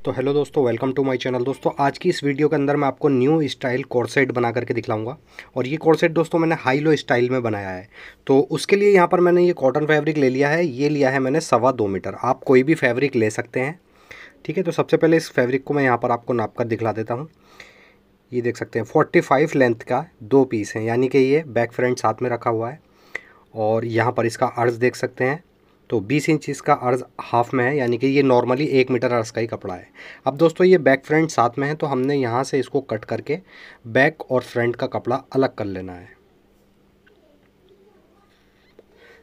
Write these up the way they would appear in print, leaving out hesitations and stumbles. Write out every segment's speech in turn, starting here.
तो हेलो दोस्तों, welcome to my channel. दोस्तों आज की इस वीडियो के अंदर मैं आपको न्यू स्टाइल कॉर्सेट बना करके दिखलाऊंगा। और ये कॉर्सेट दोस्तों मैंने हाई लो स्टाइल में बनाया है। तो उसके लिए यहाँ पर मैंने ये कॉटन फैब्रिक ले लिया है। ये लिया है मैंने 2.25 मीटर। आप कोई भी फैब्रिक ले सकते हैं, ठीक है। तो सबसे पहले इस फैब्रिक को मैं यहाँ पर आपको नाप कर दिखला देता हूँ। ये देख सकते हैं 45 लेंथ का 2 पीस है, यानी कि ये बैक फ्रंट साथ में रखा हुआ है। और यहाँ पर इसका अर्ज देख सकते हैं, तो 20 इंच इसका अर्ज हाफ में है, यानी कि ये नॉर्मली 1 मीटर अर्ज का ही कपड़ा है। अब दोस्तों ये बैक फ्रंट साथ में है, तो हमने यहाँ से इसको कट करके बैक और फ्रंट का कपड़ा अलग कर लेना है।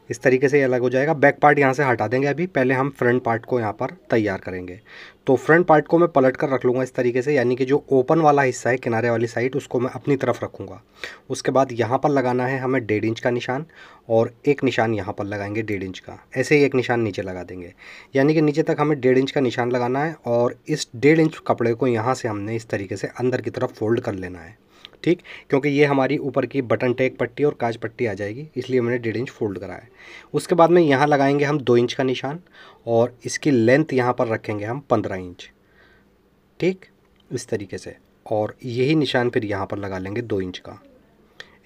इस तरीके से ये अलग हो जाएगा। बैक पार्ट यहाँ से हटा देंगे। अभी पहले हम फ्रंट पार्ट को यहाँ पर तैयार करेंगे। तो फ्रंट पार्ट को मैं पलट कर रख लूँगा इस तरीके से, यानी कि जो ओपन वाला हिस्सा है किनारे वाली साइड, उसको मैं अपनी तरफ रखूँगा। उसके बाद यहाँ पर लगाना है हमें 1.5 इंच का निशान, और एक निशान यहाँ पर लगाएंगे 1.5 इंच का। ऐसे ही एक निशान नीचे लगा देंगे, यानी कि नीचे तक हमें 1.5 इंच का निशान लगाना है। और इस 1.5 इंच कपड़े को यहाँ से हमने इस तरीके से अंदर की तरफ फोल्ड कर लेना है, ठीक। क्योंकि ये हमारी ऊपर की बटन टेक पट्टी और काज पट्टी आ जाएगी, इसलिए मैंने 1.5 इंच फोल्ड करा है। उसके बाद में यहाँ लगाएंगे हम 2 इंच का निशान, और इसकी लेंथ यहाँ पर रखेंगे हम 15 इंच, ठीक, इस तरीके से। और यही निशान फिर यहाँ पर लगा लेंगे 2 इंच का।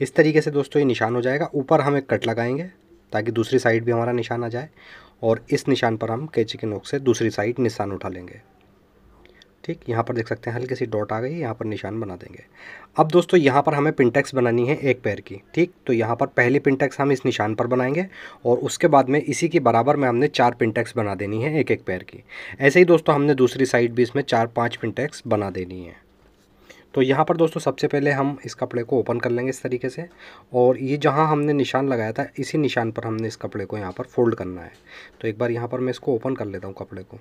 इस तरीके से दोस्तों ये निशान हो जाएगा। ऊपर हम एक कट लगाएंगे ताकि दूसरी साइड भी हमारा निशान आ जाए, और इस निशान पर हम कैंची के नोक से दूसरी साइड निशान उठा लेंगे, ठीक। यहाँ पर देख सकते हैं हल्की सी डॉट आ गई, यहाँ पर निशान बना देंगे। अब दोस्तों यहाँ पर हमें पिनटेक्स बनानी है एक पैर की, ठीक। तो यहाँ पर पहली पिनटेक्स हम इस निशान पर बनाएंगे, और उसके बाद में इसी के बराबर में हमने 4 पिनटेक्स बना देनी है एक एक पैर की। ऐसे ही दोस्तों हमने दूसरी साइड भी इसमें 4-5 पिनटेक्स बना देनी है। तो यहाँ पर दोस्तों सबसे पहले हम इस कपड़े को ओपन कर लेंगे इस तरीके से, और ये जहाँ हमने निशान लगाया था इसी निशान पर हमने इस कपड़े को यहाँ पर फोल्ड करना है। तो एक बार यहाँ पर मैं इसको ओपन कर लेता हूँ कपड़े को,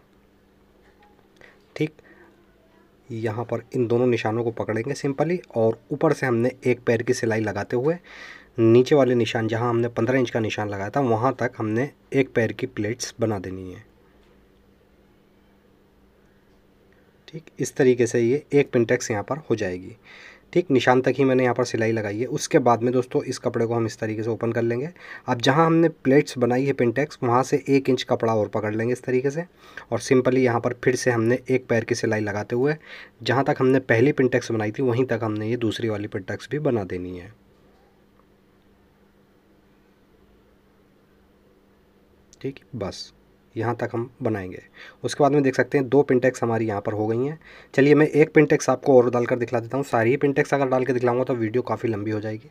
ठीक। यहाँ पर इन दोनों निशानों को पकड़ेंगे सिंपली, और ऊपर से हमने एक पैर की सिलाई लगाते हुए नीचे वाले निशान जहाँ हमने 15 इंच का निशान लगाया था वहाँ तक हमने एक पैर की प्लेट्स बना देनी है, ठीक। इस तरीके से ये एक पिनटेक्स यहाँ पर हो जाएगी, ठीक। निशान तक ही मैंने यहाँ पर सिलाई लगाई है। उसके बाद में दोस्तों इस कपड़े को हम इस तरीके से ओपन कर लेंगे। अब जहाँ हमने प्लेट्स बनाई है पिनटेक्स, वहाँ से 1 इंच कपड़ा और पकड़ लेंगे इस तरीके से, और सिंपली यहाँ पर फिर से हमने एक पैर की सिलाई लगाते हुए जहाँ तक हमने पहली पिनटेक्स बनाई थी वहीं तक हमने ये दूसरी वाली पिनटेक्स भी बना देनी है, ठीक। बस यहाँ तक हम बनाएंगे। उसके बाद में देख सकते हैं 2 पिनटेक्स हमारी यहाँ पर हो गई हैं। चलिए मैं एक पिनटेक्स आपको और डालकर दिखला देता हूँ। सारी ही पिनटेक्स अगर डाल के दिखलाऊंगा तो वीडियो काफ़ी लंबी हो जाएगी।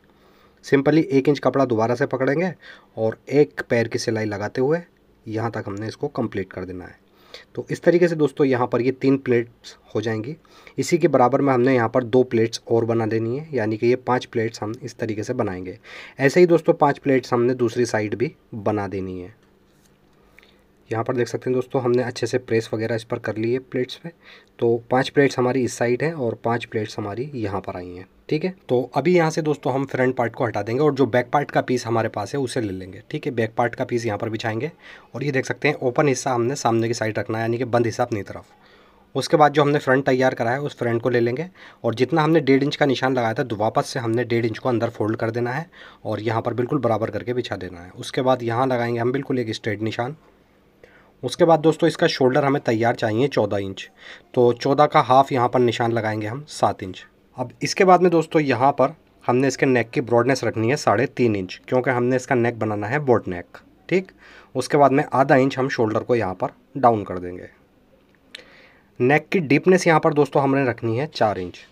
सिंपली 1 इंच कपड़ा दोबारा से पकड़ेंगे, और एक पैर की सिलाई लगाते हुए यहाँ तक हमने इसको कंप्लीट कर देना है। तो इस तरीके से दोस्तों यहाँ पर ये 3 प्लेट्स हो जाएंगी। इसी के बराबर में हमने यहाँ पर 2 प्लेट्स और बना देनी है, यानी कि ये 5 प्लेट्स हम इस तरीके से बनाएंगे। ऐसे ही दोस्तों 5 प्लेट्स हमने दूसरी साइड भी बना देनी है। यहाँ पर देख सकते हैं दोस्तों हमने अच्छे से प्रेस वगैरह इस पर कर ली है प्लेट्स पे। तो 5 प्लेट्स हमारी इस साइड हैं और 5 प्लेट्स हमारी यहाँ पर आई हैं, ठीक है। तो अभी यहाँ से दोस्तों हम फ्रंट पार्ट को हटा देंगे, और जो बैक पार्ट का पीस हमारे पास है उसे ले लेंगे, ठीक है। बैक पार्ट का पीस यहाँ पर बिछाएंगे, और ये देख सकते हैं ओपन हिस्सा हमने सामने की साइड रखना है, यानी कि बंद हिस्सा अपनी तरफ। उसके बाद जो हमने फ्रंट तैयार करा है उस फ्रंट को ले लेंगे, और जितना हमने 1.5 इंच का निशान लगाया था तो वापस से हमने 1.5 इंच को अंदर फोल्ड कर देना है, और यहाँ पर बिल्कुल बराबर करके बिछा देना है। उसके बाद यहाँ लगाएंगे हम बिल्कुल एक स्ट्रेट निशान। उसके बाद दोस्तों इसका शोल्डर हमें तैयार चाहिए 14 इंच, तो 14 का हाफ यहाँ पर निशान लगाएंगे हम 7 इंच। अब इसके बाद में दोस्तों यहाँ पर हमने इसके नेक की ब्रॉडनेस रखनी है 3.5 इंच, क्योंकि हमने इसका नेक बनाना है बोट नेक, ठीक। उसके बाद में आधा इंच हम शोल्डर को यहाँ पर डाउन कर देंगे। नेक की डीपनेस यहाँ पर दोस्तों हमने रखनी है 4 इंच,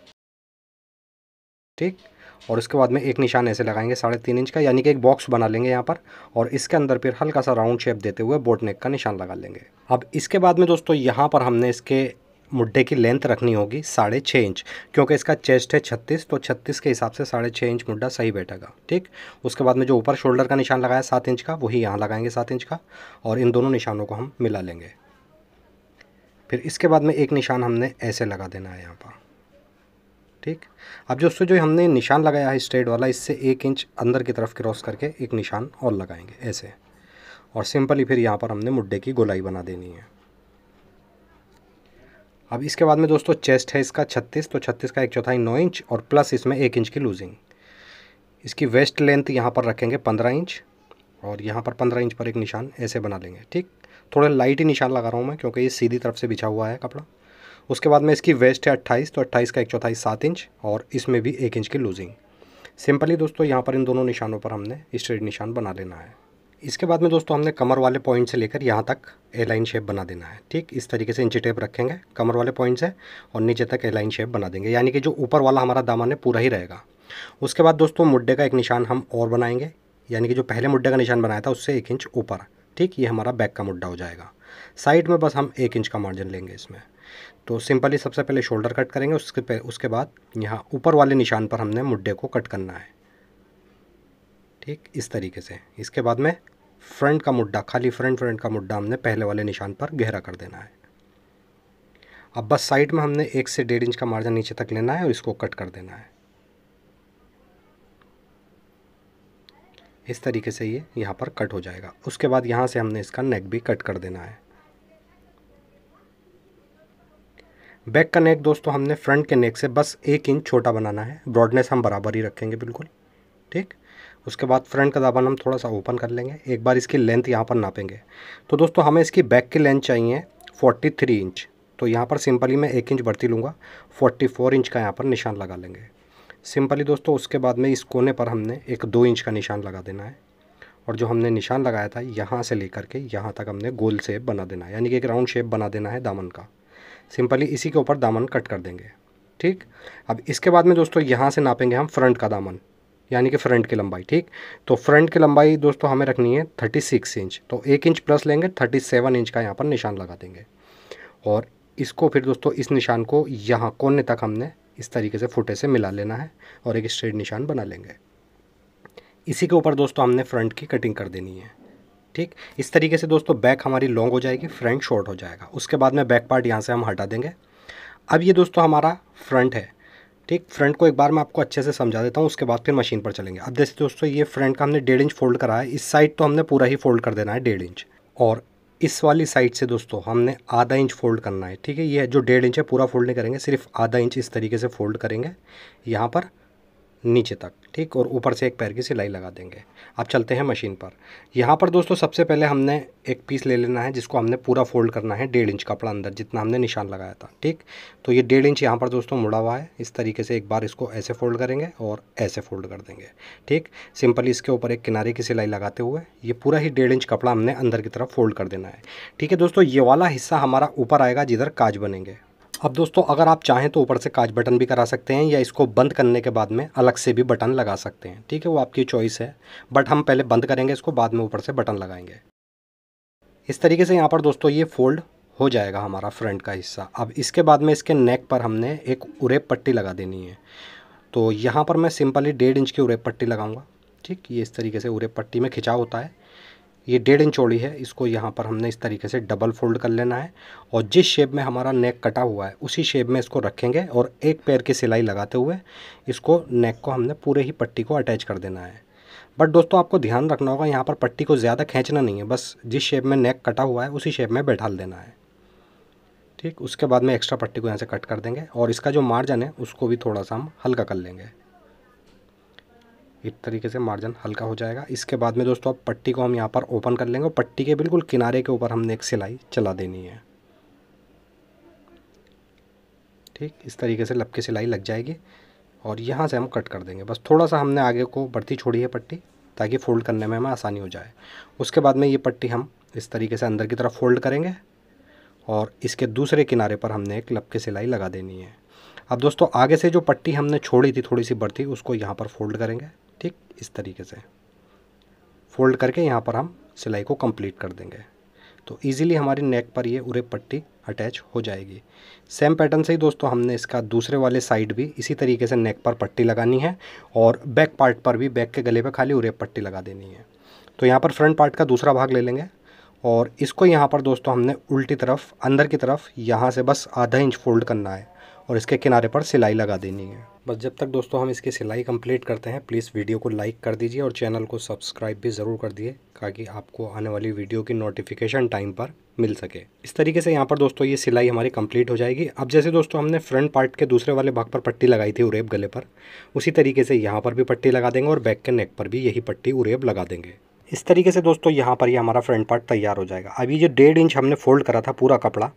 ठीक। और इसके बाद में एक निशान ऐसे लगाएंगे 3.5 इंच का, यानी कि एक बॉक्स बना लेंगे यहाँ पर, और इसके अंदर फिर हल्का सा राउंड शेप देते हुए बोट नेक का निशान लगा लेंगे। अब इसके बाद में दोस्तों यहाँ पर हमने इसके मुड्ढे की लेंथ रखनी होगी 6.5 इंच, क्योंकि इसका चेस्ट है 36, तो 36 के हिसाब से 6.5 इंच मुड्ढा सही बैठेगा, ठीक। उसके बाद में जो ऊपर शोल्डर का निशान लगाया 7 इंच का, वही यहाँ लगाएंगे 7 इंच का, और इन दोनों निशानों को हम मिला लेंगे। फिर इसके बाद में एक निशान हमने ऐसे लगा देना है यहाँ पर, ठीक। अब दोस्तों जो हमने निशान लगाया है स्ट्रेट वाला, इससे 1 इंच अंदर की तरफ क्रॉस करके एक निशान और लगाएंगे ऐसे, और सिंपली फिर यहाँ पर हमने मुड्ढे की गोलाई बना देनी है। अब इसके बाद में दोस्तों चेस्ट है इसका 36, तो 36 का 1/4 9 इंच, और प्लस इसमें 1 इंच की लूजिंग। इसकी वेस्ट लेंथ यहाँ पर रखेंगे 15 इंच, और यहाँ पर 15 इंच पर एक निशान ऐसे बना लेंगे, ठीक। थोड़ा लाइट ही निशान लगा रहा हूँ मैं, क्योंकि ये सीधी तरफ से बिछा हुआ है कपड़ा। उसके बाद में इसकी वेस्ट है 28, तो 28 का 1/4 7 इंच और इसमें भी 1 इंच की लूजिंग। सिंपली दोस्तों यहाँ पर इन दोनों निशानों पर हमने स्ट्रेट निशान बना लेना है। इसके बाद में दोस्तों हमने कमर वाले पॉइंट से लेकर यहाँ तक ए लाइन शेप बना देना है। ठीक, इस तरीके से इंची टेप रखेंगे कमर वाले पॉइंट से और नीचे तक ए लाइन शेप बना देंगे, यानी कि जो ऊपर वाला हमारा दामन है पूरा ही रहेगा। उसके बाद दोस्तों मुड्डे का एक निशान हम और बनाएंगे, यानी कि जो पहले मुड्डे का निशान बनाया था उससे 1 इंच ऊपर। ठीक, ये हमारा बैक का मुड्डा हो जाएगा। साइड में बस हम 1 इंच का मार्जिन लेंगे इसमें। तो सिंपली सबसे पहले शोल्डर कट करेंगे, उसके बाद यहाँ ऊपर वाले निशान पर हमने मुड्डे को कट करना है। ठीक, इस तरीके से। इसके बाद में फ्रंट का मुड्डा, खाली फ्रंट का मुड्डा हमने पहले वाले निशान पर गहरा कर देना है। अब बस साइड में हमने 1 से 1.5 इंच का मार्जिन नीचे तक लेना है और इसको कट कर देना है। इस तरीके से ये यहाँ पर कट हो जाएगा। उसके बाद यहाँ से हमने इसका नेक भी कट कर देना है। बैक का नेक दोस्तों हमने फ्रंट के नेक से बस 1 इंच छोटा बनाना है, ब्रॉडनेस हम बराबर ही रखेंगे बिल्कुल। ठीक, उसके बाद फ्रंट का दामन हम थोड़ा सा ओपन कर लेंगे। एक बार इसकी लेंथ यहाँ पर नापेंगे। तो दोस्तों हमें इसकी बैक की लेंथ चाहिए 43 इंच, तो यहाँ पर सिंपली मैं 1 इंच बढ़ती लूँगा, 44 इंच का यहाँ पर निशान लगा लेंगे सिंपली दोस्तों। उसके बाद में इस कोने पर हमने एक 2 इंच का निशान लगा देना है और जो हमने निशान लगाया था यहाँ से लेकर के यहाँ तक हमने गोल शेप बना देना है, यानी कि एक राउंड शेप बना देना है दामन का। सिंपली इसी के ऊपर दामन कट कर देंगे। ठीक, अब इसके बाद में दोस्तों यहाँ से नापेंगे हम फ्रंट का दामन, यानी कि फ्रंट की लंबाई। ठीक, तो फ्रंट की लंबाई दोस्तों हमें रखनी है 36 इंच, तो 1 इंच प्लस लेंगे, 37 इंच का यहाँ पर निशान लगा देंगे। और इसको फिर दोस्तों इस निशान को यहाँ कोने तक हमने इस तरीके से फुटे से मिला लेना है और एक स्ट्रेट निशान बना लेंगे। इसी के ऊपर दोस्तों हमने फ्रंट की कटिंग कर देनी है। ठीक, इस तरीके से दोस्तों बैक हमारी लॉन्ग हो जाएगी, फ्रंट शॉर्ट हो जाएगा। उसके बाद में बैक पार्ट यहाँ से हम हटा देंगे। अब ये दोस्तों हमारा फ्रंट है। ठीक, फ्रंट को एक बार मैं आपको अच्छे से समझा देता हूँ, उसके बाद फिर मशीन पर चलेंगे। अब जैसे दोस्तों ये फ्रंट का हमने 1.5 इंच फोल्ड करा है, इस साइड तो हमने पूरा ही फोल्ड कर देना है 1.5 इंच, और इस वाली साइड से दोस्तों हमने आधा इंच फोल्ड करना है। ठीक है, ये जो 1.5 इंच है पूरा फोल्ड नहीं करेंगे, सिर्फ आधा इंच इस तरीके से फोल्ड करेंगे यहाँ पर नीचे तक। ठीक, और ऊपर से एक पैर की सिलाई लगा देंगे। अब चलते हैं मशीन पर। यहाँ पर दोस्तों सबसे पहले हमने एक पीस ले लेना है जिसको हमने पूरा फोल्ड करना है 1.5 इंच कपड़ा अंदर जितना हमने निशान लगाया था। ठीक, तो ये 1.5 इंच यहाँ पर दोस्तों मुड़ा हुआ है। इस तरीके से एक बार इसको ऐसे फोल्ड करेंगे और ऐसे फोल्ड कर देंगे। ठीक, सिंपली इसके ऊपर एक किनारे की सिलाई लगाते हुए ये पूरा ही 1.5 इंच कपड़ा हमने अंदर की तरफ फोल्ड कर देना है। ठीक है दोस्तों, ये वाला हिस्सा हमारा ऊपर आएगा जिधर काज बनेंगे। अब दोस्तों अगर आप चाहें तो ऊपर से काज बटन भी करा सकते हैं या इसको बंद करने के बाद में अलग से भी बटन लगा सकते हैं। ठीक है, वो आपकी चॉइस है, बट हम पहले बंद करेंगे इसको, बाद में ऊपर से बटन लगाएंगे। इस तरीके से यहाँ पर दोस्तों ये फोल्ड हो जाएगा हमारा फ्रंट का हिस्सा। अब इसके बाद में इसके नेक पर हमने एक उरेप पट्टी लगा देनी है। तो यहाँ पर मैं सिंपली 1.5 इंच की उरेप पट्टी लगाऊंगा। ठीक, ये इस तरीके से उरेप पट्टी में खिंचाव होता है, ये 1.5 इंच चौड़ी है। इसको यहाँ पर हमने इस तरीके से डबल फोल्ड कर लेना है और जिस शेप में हमारा नेक कटा हुआ है उसी शेप में इसको रखेंगे और एक पैर की सिलाई लगाते हुए इसको नेक को हमने पूरे ही पट्टी को अटैच कर देना है। बट दोस्तों आपको ध्यान रखना होगा, यहाँ पर पट्टी को ज़्यादा खींचना नहीं है, बस जिस शेप में नेक कटा हुआ है उसी शेप में बैठा देना है। ठीक, उसके बाद में एक्स्ट्रा पट्टी को यहाँ से कट कर देंगे और इसका जो मार्जिन है उसको भी थोड़ा सा हम हल्का कर लेंगे। इस तरीके से मार्जिन हल्का हो जाएगा। इसके बाद में दोस्तों अब पट्टी को हम यहाँ पर ओपन कर लेंगे और पट्टी के बिल्कुल किनारे के ऊपर हमने एक सिलाई चला देनी है। ठीक, इस तरीके से लपके सिलाई लग जाएगी और यहाँ से हम कट कर देंगे। बस थोड़ा सा हमने आगे को बढ़ती छोड़ी है पट्टी ताकि फ़ोल्ड करने में हमें आसानी हो जाए। उसके बाद में ये पट्टी हम इस तरीके से अंदर की तरफ फ़ोल्ड करेंगे और इसके दूसरे किनारे पर हमने एक लपके सिलाई लगा देनी है। अब दोस्तों आगे से जो पट्टी हमने छोड़ी थी थोड़ी सी बढ़ती, उसको यहाँ पर फोल्ड करेंगे। ठीक, इस तरीके से फोल्ड करके यहाँ पर हम सिलाई को कंप्लीट कर देंगे तो इजीली हमारी नेक पर ये उरे पट्टी अटैच हो जाएगी। सेम पैटर्न से ही दोस्तों हमने इसका दूसरे वाले साइड भी इसी तरीके से नेक पर पट्टी लगानी है और बैक पार्ट पर भी बैक के गले पर खाली उरे पट्टी लगा देनी है। तो यहाँ पर फ्रंट पार्ट का दूसरा भाग ले लेंगे और इसको यहाँ पर दोस्तों हमने उल्टी तरफ अंदर की तरफ यहाँ से बस आधा इंच फोल्ड करना है और इसके किनारे पर सिलाई लगा देनी है। बस जब तक दोस्तों हम इसकी सिलाई कंप्लीट करते हैं प्लीज़ वीडियो को लाइक कर दीजिए और चैनल को सब्सक्राइब भी ज़रूर कर दिए ताकि आपको आने वाली वीडियो की नोटिफिकेशन टाइम पर मिल सके। इस तरीके से यहाँ पर दोस्तों ये सिलाई हमारी कंप्लीट हो जाएगी। अब जैसे दोस्तों हमने फ्रंट पार्ट के दूसरे वाले भाग पर पट्टी लगाई थी उरेब गले पर, उसी तरीके से यहाँ पर भी पट्टी लगा देंगे और बैक के नेक पर भी यही पट्टी उरेब लगा देंगे। इस तरीके से दोस्तों यहाँ पर ये हमारा फ्रंट पार्ट तैयार हो जाएगा। अभी जो 1.5 इंच हमने फ़ोल्ड करा था पूरा कपड़ा,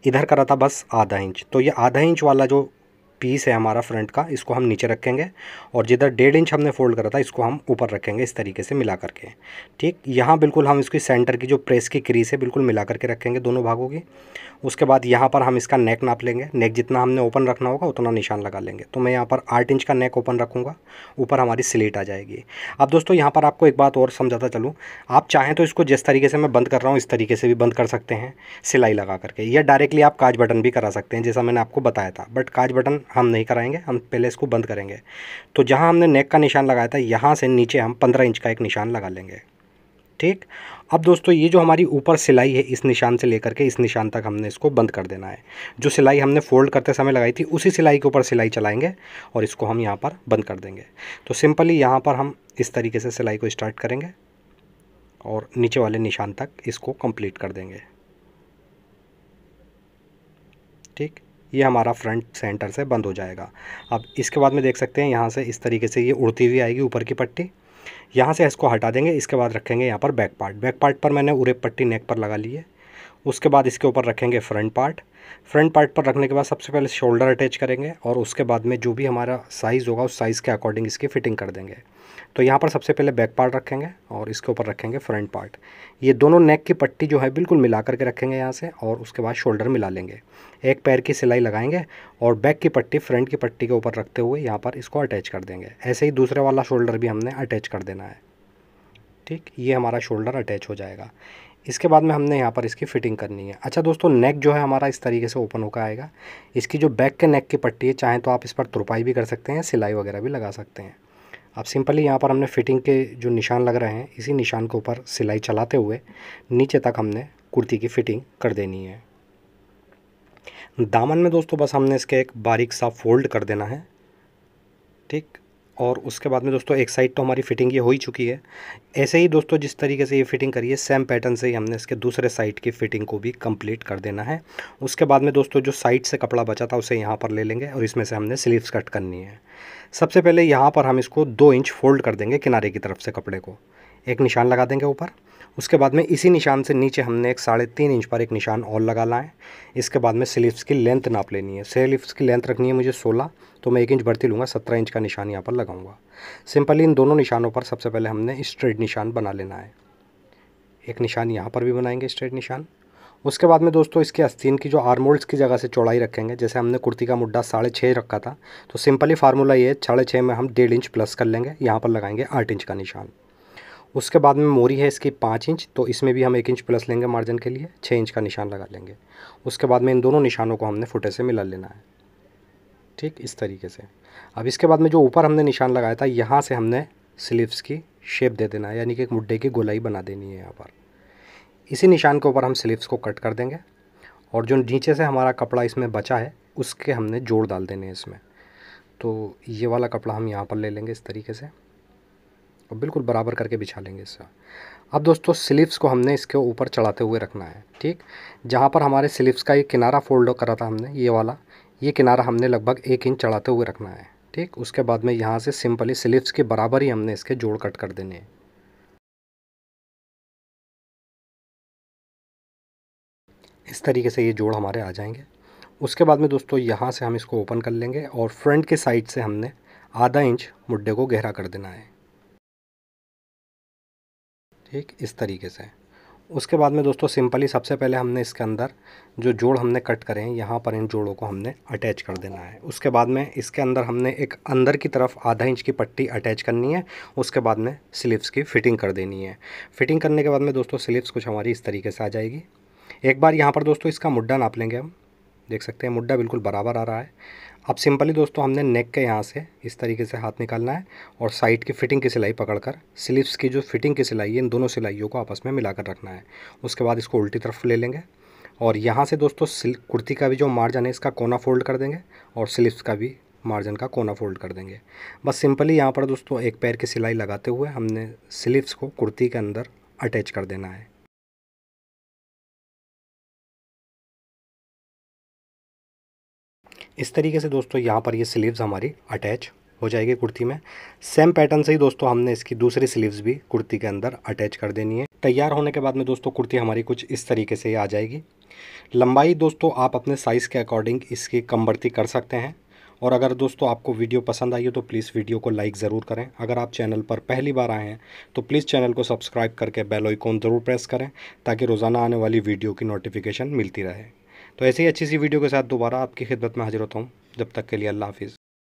इधर करा था बस आधा इंच, तो ये आधा इंच वाला जो पीस है हमारा फ्रंट का, इसको हम नीचे रखेंगे और जिधर 1.5 इंच हमने फ़ोल्ड करा था इसको हम ऊपर रखेंगे इस तरीके से मिला करके। ठीक, यहाँ बिल्कुल हम इसकी सेंटर की जो प्रेस की क्रीज है बिल्कुल मिला करके रखेंगे दोनों भागों की। उसके बाद यहाँ पर हम इसका नेक नाप लेंगे, नेक जितना हमने ओपन रखना होगा उतना निशान लगा लेंगे। तो मैं यहाँ पर 8 इंच का नेक ओपन रखूँगा, ऊपर हमारी स्लीट आ जाएगी। अब दोस्तों यहाँ पर आपको एक बात और समझाता चलूँ, आप चाहें तो इसको जिस तरीके से मैं बंद कर रहा हूँ इस तरीके से भी बंद कर सकते हैं सिलाई लगा करके, या डायरेक्टली आप काज बटन भी करा सकते हैं जैसा मैंने आपको बताया था, बट काज बटन हम नहीं कराएंगे, हम पहले इसको बंद करेंगे। तो जहाँ हमने नेक का निशान लगाया था यहाँ से नीचे हम 15 इंच का एक निशान लगा लेंगे। ठीक, अब दोस्तों ये जो हमारी ऊपर सिलाई है इस निशान से लेकर के इस निशान तक हमने इसको बंद कर देना है। जो सिलाई हमने फ़ोल्ड करते समय लगाई थी उसी सिलाई के ऊपर सिलाई चलाएंगे और इसको हम यहाँ पर बंद कर देंगे। तो सिंपली यहाँ पर हम इस तरीके से सिलाई को स्टार्ट करेंगे और नीचे वाले निशान तक इसको कंप्लीट कर देंगे। ठीक, ये हमारा फ्रंट सेंटर से बंद हो जाएगा। अब इसके बाद में देख सकते हैं यहाँ से इस तरीके से ये उड़ती हुई आएगी ऊपर की पट्टी, यहाँ से इसको हटा देंगे। इसके बाद रखेंगे यहाँ पर बैक पार्ट। बैक पार्ट पर मैंने उरे पट्टी नेक पर लगा ली है। उसके बाद इसके ऊपर रखेंगे फ्रंट पार्ट। फ्रंट पार्ट पर रखने के बाद सबसे पहले शोल्डर अटैच करेंगे और उसके बाद में जो भी हमारा साइज़ होगा उस साइज़ के अकॉर्डिंग इसकी फ़िटिंग कर देंगे। तो यहाँ पर सबसे पहले बैक पार्ट रखेंगे और इसके ऊपर रखेंगे फ्रंट पार्ट। ये दोनों नेक की पट्टी जो है बिल्कुल मिला करके रखेंगे यहाँ से, और उसके बाद शोल्डर मिला लेंगे। एक पैर की सिलाई लगाएंगे और बैक की पट्टी फ्रंट की पट्टी के ऊपर रखते हुए यहाँ पर इसको अटैच कर देंगे। ऐसे ही दूसरे वाला शोल्डर भी हमने अटैच कर देना है। ठीक, ये हमारा शोल्डर अटैच हो जाएगा। इसके बाद में हमने यहाँ पर इसकी फ़िटिंग करनी है। अच्छा दोस्तों, नेक जो है हमारा इस तरीके से ओपन होकर आएगा। इसकी जो बैक के नेक की पट्टी है, चाहें तो आप इस पर तुरपाई भी कर सकते हैं, सिलाई वगैरह भी लगा सकते हैं। अब सिंपली यहाँ पर हमने फ़िटिंग के जो निशान लग रहे हैं इसी निशान के ऊपर सिलाई चलाते हुए नीचे तक हमने कुर्ती की फ़िटिंग कर देनी है। दामन में दोस्तों बस हमने इसके एक बारीक सा फोल्ड कर देना है। ठीक, और उसके बाद में दोस्तों एक साइड तो हमारी फ़िटिंग ये हो ही चुकी है। ऐसे ही दोस्तों जिस तरीके से ये फ़िटिंग करी है सेम पैटर्न से ही हमने इसके दूसरे साइड की फ़िटिंग को भी कंप्लीट कर देना है। उसके बाद में दोस्तों जो साइड से कपड़ा बचा था उसे यहाँ पर ले लेंगे और इसमें से हमने स्लीव्स कट करनी है। सबसे पहले यहाँ पर हम इसको 2 इंच फोल्ड कर देंगे किनारे की तरफ से कपड़े को, एक निशान लगा देंगे ऊपर। उसके बाद में इसी निशान से नीचे हमने एक 3.5 इंच पर एक निशान और लगाना है। इसके बाद में स्लीव्स की लेंथ नाप लेनी है। स्लीव्स की लेंथ रखनी है मुझे 16, तो मैं 1 इंच बढ़ती लूँगा, 17 इंच का निशान यहाँ पर लगाऊंगा। सिंपली इन दोनों निशानों पर सबसे पहले हमने स्ट्रेट निशान बना लेना है। एक निशान यहाँ पर भी बनाएंगे स्ट्रेट निशान। उसके बाद में दोस्तों इसके आस्तीन की जो आर्म होल्ड्स की जगह से चौड़ाई रखेंगे, जैसे हमने कुर्ती का मुड्डा 6.5 रखा था, तो सिंपली फार्मूला ये है 6.5 में हम 1.5 इंच प्लस कर लेंगे, यहाँ पर लगाएंगे 8 इंच का निशान। उसके बाद में मोरी है इसकी 5 इंच, तो इसमें भी हम 1 इंच प्लस लेंगे मार्जिन के लिए, 6 इंच का निशान लगा लेंगे। उसके बाद में इन दोनों निशानों को हमने फुटे से मिला लेना है। ठीक, इस तरीके से। अब इसके बाद में जो ऊपर हमने निशान लगाया था यहाँ से हमने स्लीव्स की शेप दे देना है, यानी कि एक मुड्डे की गोलाई बना देनी है यहाँ पर। इसी निशान के ऊपर हम स्लीव्स को कट कर देंगे और जो नीचे से हमारा कपड़ा इसमें बचा है उसके हमने जोड़ डाल देने हैं इसमें। तो ये वाला कपड़ा हम यहाँ पर ले लेंगे इस तरीके से और बिल्कुल बराबर करके बिछा लेंगे इसका। अब दोस्तों स्लीव्स को हमने इसके ऊपर चढ़ाते हुए रखना है। ठीक, जहाँ पर हमारे स्लीव्स का ये किनारा फोल्ड करा था हमने, ये वाला, ये किनारा हमने लगभग 1 इंच चढ़ाते हुए रखना है। ठीक, उसके बाद में यहाँ से सिंपली स्लीव्स के बराबर ही हमने इसके जोड़ कट कर देने हैं। इस तरीके से ये जोड़ हमारे आ जाएंगे। उसके बाद में दोस्तों यहाँ से हम इसको ओपन कर लेंगे और फ्रंट के साइड से हमने आधा इंच मुड्डे को गहरा कर देना है। ठीक, इस तरीके से। उसके बाद में दोस्तों सिंपली सबसे पहले हमने इसके अंदर जो जोड़ हमने कट करे हैं यहाँ पर इन जोड़ों को हमने अटैच कर देना है। उसके बाद में इसके अंदर हमने एक अंदर की तरफ आधा इंच की पट्टी अटैच करनी है। उसके बाद में स्लीव्स की फ़िटिंग कर देनी है। फ़िटिंग करने के बाद में दोस्तों स्लीव्स कुछ हमारी इस तरीके से आ जाएगी। एक बार यहाँ पर दोस्तों इसका मुड्डा नाप लेंगे हम, देख सकते हैं मुड्डा बिल्कुल बराबर आ रहा है। अब सिंपली दोस्तों हमने नेक के यहाँ से इस तरीके से हाथ निकालना है और साइड की फ़िटिंग की सिलाई पकड़कर स्लीव्स की जो फ़िटिंग की सिलाई है इन दोनों सिलाइयों को आपस में मिलाकर रखना है। उसके बाद इसको उल्टी तरफ ले लेंगे और यहाँ से दोस्तों कुर्ती का भी जो मार्जिन है इसका कोना फोल्ड कर देंगे और स्लीव्स का भी मार्जिन का कोना फोल्ड कर देंगे। बस सिंपली यहाँ पर दोस्तों एक पैर की सिलाई लगाते हुए हमने स्लीव्स को कुर्ती के अंदर अटैच कर देना है। इस तरीके से दोस्तों यहाँ पर ये स्लीव्स हमारी अटैच हो जाएगी कुर्ती में। सेम पैटर्न से ही दोस्तों हमने इसकी दूसरी स्लीव्स भी कुर्ती के अंदर अटैच कर देनी है। तैयार होने के बाद में दोस्तों कुर्ती हमारी कुछ इस तरीके से आ जाएगी। लंबाई दोस्तों आप अपने साइज़ के अकॉर्डिंग इसकी कम बढ़ती कर सकते हैं। और अगर दोस्तों आपको वीडियो पसंद आई हो तो प्लीज़ वीडियो को लाइक ज़रूर करें। अगर आप चैनल पर पहली बार आए हैं तो प्लीज़ चैनल को सब्सक्राइब करके बेल आइकॉन ज़रूर प्रेस करें, ताकि रोज़ाना आने वाली वीडियो की नोटिफिकेशन मिलती रहे। तो ऐसे ही अच्छी सी वीडियो के साथ दोबारा आपकी खिदमत में हाजिर होता हूँ। जब तक के लिए अल्लाह हाफिज़।